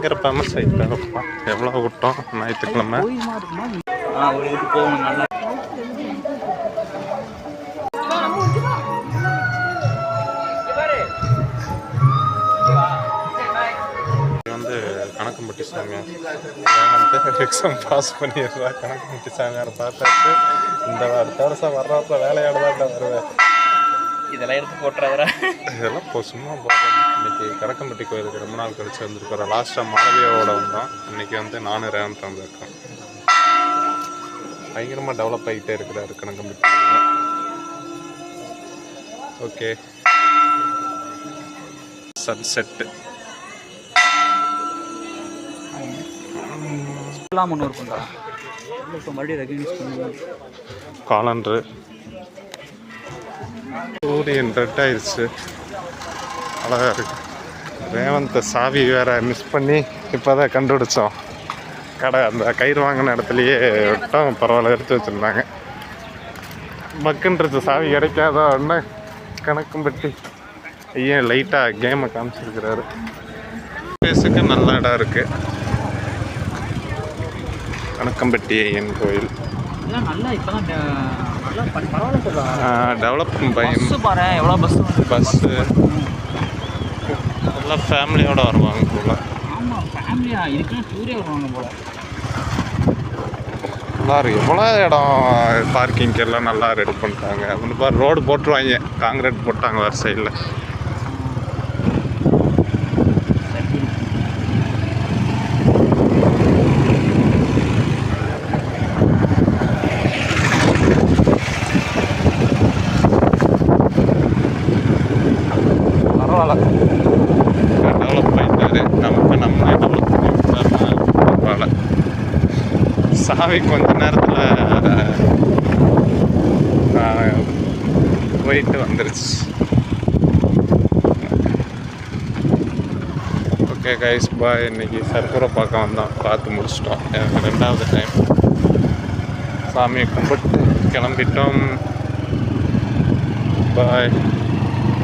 பயங்கர ஃபேமஸ் ஆகிட்டு எவ்வளோ கூட்டம் ஞாயிற்றுக்கிழமை. வந்து கணக்கம்பட்டி சாமியார் எக்ஸாம் பாஸ் பண்ணிடுறா. கணக்கம்பட்டி சாமியாரை பார்த்தாச்சு. இந்த அடுத்த வருஷம் வர்றப்ப வேலையோட தான் வருவேன். இதெல்லாம் எடுத்து போட்டுறாதா? இதெல்லாம் இப்போ சும்மா போடுறோம். இன்னைக்கு கணக்கம்பட்டி கோயிலுக்கு ரொம்ப நாள் கழிச்சு வந்துருக்கிறோம். லாஸ்ட்டாக மாணவியோட வந்தோம். இன்னைக்கு வந்து நானும் ரேவந்த் வந்திருக்கோம். பயங்கரமாக டெவலப் ஆகிட்டே இருக்கிறாரு கணக்கம்பட்டி. Okay, sunset calendar. சூரியன் ரெட் ஆயிடுச்சு, அழகாக இருக்கு. ரேவந்த் சாவி வேற மிஸ் பண்ணி இப்போதான் கண்டுபிடிச்சோம். கடை அந்த கயிறு வாங்கின இடத்துலையே விட்டோம். பரவாயில்ல, எடுத்து வச்சுருந்தாங்க. பக்குன்றது சாவி கிடைக்காத உடனே கணக்கம்பட்டி ஐயன் லைட்டாக கேமை காமிச்சிருக்கிறாரு. பேஸுக்கு நல்ல இடம் இருக்குது. கணக்கம்பட்டி ஐயன் கோயில் டெவலப் பஸ்ஸு எல்லாம் ஃபேமிலியோடு வருவாங்க போல. நல்லா இருக்கு. எவ்வளோ இடம் பார்க்கிங்க்கு எல்லாம் நல்லா ரெடி பண்ணிட்டாங்க. வந்து பாரு, ரோடு போட்டுருவாங்க, காங்கிரீட் போட்டாங்க வேறு சைடில். டெவலப் பண்ணிட்டாரு. நம்ம டெவலப் பண்ணிட்டாருன்னா பரவாயில்ல. சாவி கொஞ்ச நேரத்தில் போயிட்டு வந்துருச்சு. ஓகே கைஸ், பாய். இன்னைக்கு சர்க்கரை பார்க்க வந்தோம், பார்த்து முடிச்சிட்டோம். எனக்கு 2வது டைம். சாமியை கும்பிட்டு கிளம்பிட்டோம். பாய்.